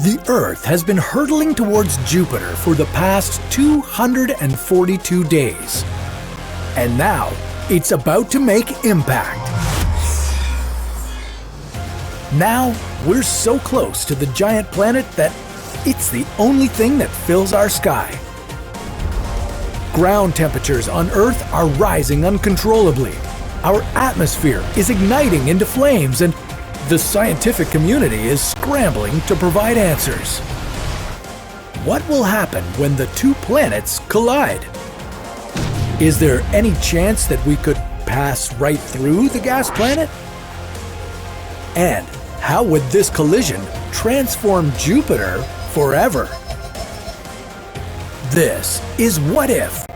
The Earth has been hurtling towards Jupiter for the past 242 days. And now, it's about to make impact. Now, we're so close to the giant planet that it's the only thing that fills our sky. Ground temperatures on Earth are rising uncontrollably. Our atmosphere is igniting into flames, and the scientific community is scrambling to provide answers. What will happen when the two planets collide? Is there any chance that we could pass right through the gas planet? And how would this collision transform Jupiter forever? This is What If?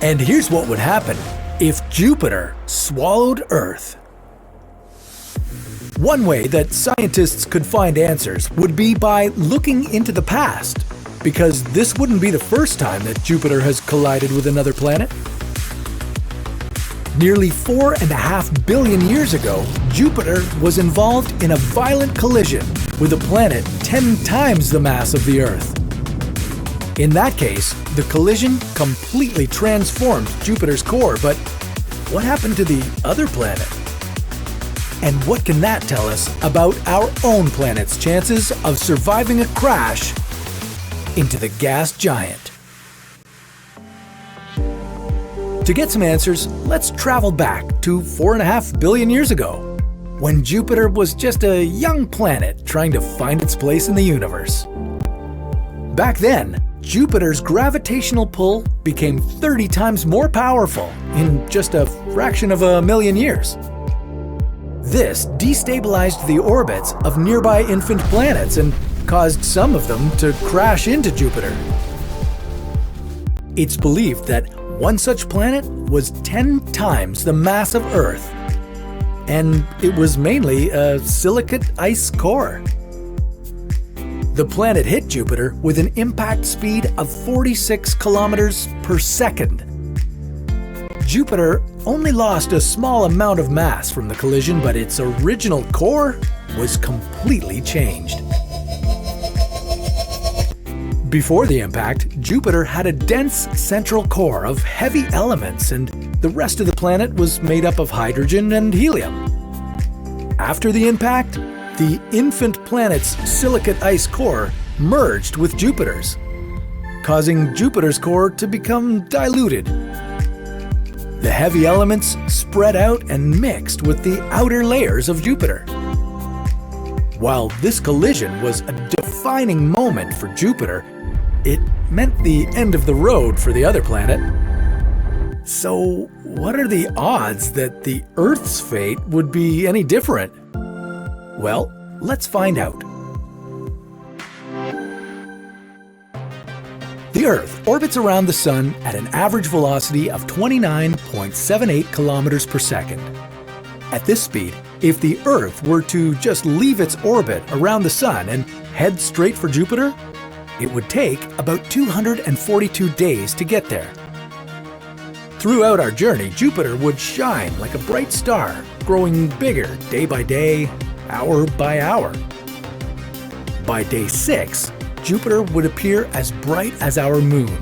And here's what would happen if Jupiter swallowed Earth. One way that scientists could find answers would be by looking into the past, because this wouldn't be the first time that Jupiter has collided with another planet. Nearly 4.5 billion years ago, Jupiter was involved in a violent collision with a planet 10 times the mass of the Earth. In that case, the collision completely transformed Jupiter's core, but what happened to the other planet? And what can that tell us about our own planet's chances of surviving a crash into the gas giant? To get some answers, let's travel back to 4.5 billion years ago, when Jupiter was just a young planet trying to find its place in the universe. Back then, Jupiter's gravitational pull became 30 times more powerful in just a fraction of a million years. This destabilized the orbits of nearby infant planets and caused some of them to crash into Jupiter. It's believed that one such planet was 10 times the mass of Earth, and it was mainly a silicate ice core. The planet hit Jupiter with an impact speed of 46 kilometers per second. Jupiter only lost a small amount of mass from the collision, but its original core was completely changed. Before the impact, Jupiter had a dense central core of heavy elements, and the rest of the planet was made up of hydrogen and helium. After the impact, the infant planet's silicate ice core merged with Jupiter's, causing Jupiter's core to become diluted. The heavy elements spread out and mixed with the outer layers of Jupiter. While this collision was a defining moment for Jupiter, it meant the end of the road for the other planet. So, what are the odds that the Earth's fate would be any different? Well, let's find out. The Earth orbits around the Sun at an average velocity of 29.78 kilometers per second. At this speed, if the Earth were to just leave its orbit around the Sun and head straight for Jupiter, it would take about 242 days to get there. Throughout our journey, Jupiter would shine like a bright star, growing bigger day by day, hour by hour. By day 6, Jupiter would appear as bright as our moon.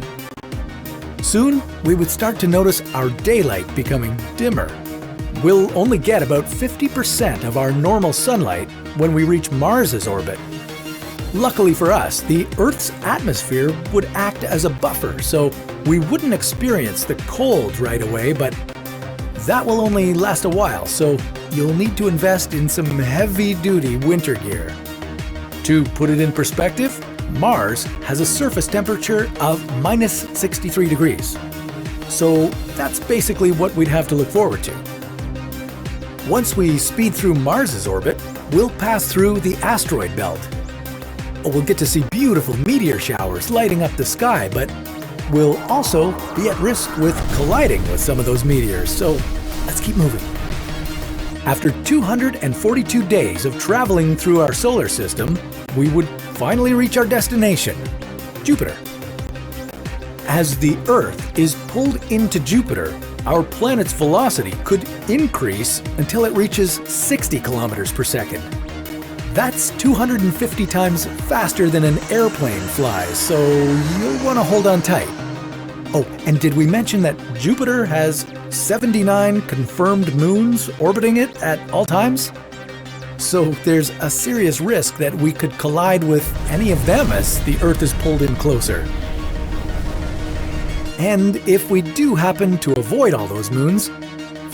Soon, we would start to notice our daylight becoming dimmer. We'll only get about 50% of our normal sunlight when we reach Mars's orbit. Luckily for us, the Earth's atmosphere would act as a buffer, so we wouldn't experience the cold right away, but that will only last a while, so you'll need to invest in some heavy-duty winter gear. To put it in perspective, Mars has a surface temperature of minus 63 degrees. So that's basically what we'd have to look forward to. Once we speed through Mars's orbit, we'll pass through the asteroid belt. We'll get to see beautiful meteor showers lighting up the sky, but we'll also be at risk with colliding with some of those meteors, so let's keep moving. After 242 days of traveling through our solar system, we would finally reach our destination, Jupiter. As the Earth is pulled into Jupiter, our planet's velocity could increase until it reaches 60 kilometers per second. That's 250 times faster than an airplane flies, so you'll want to hold on tight. Oh, and did we mention that Jupiter has 79 confirmed moons orbiting it at all times? So there's a serious risk that we could collide with any of them as the Earth is pulled in closer. And if we do happen to avoid all those moons,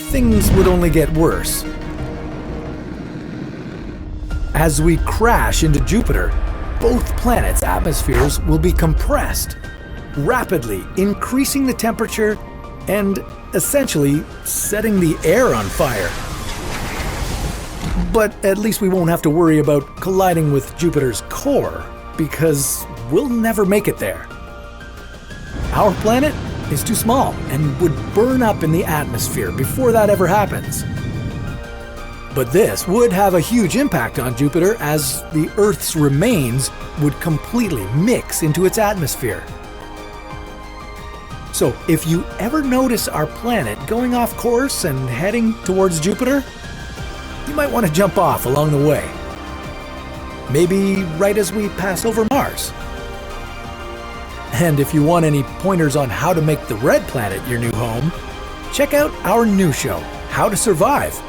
things would only get worse. As we crash into Jupiter, both planets' atmospheres will be compressed, rapidly increasing the temperature and essentially setting the air on fire. But at least we won't have to worry about colliding with Jupiter's core, because we'll never make it there. Our planet is too small and would burn up in the atmosphere before that ever happens. But this would have a huge impact on Jupiter, as the Earth's remains would completely mix into its atmosphere. So if you ever notice our planet going off course and heading towards Jupiter, you might want to jump off along the way. Maybe right as we pass over Mars. And if you want any pointers on how to make the Red Planet your new home, check out our new show, How to Survive,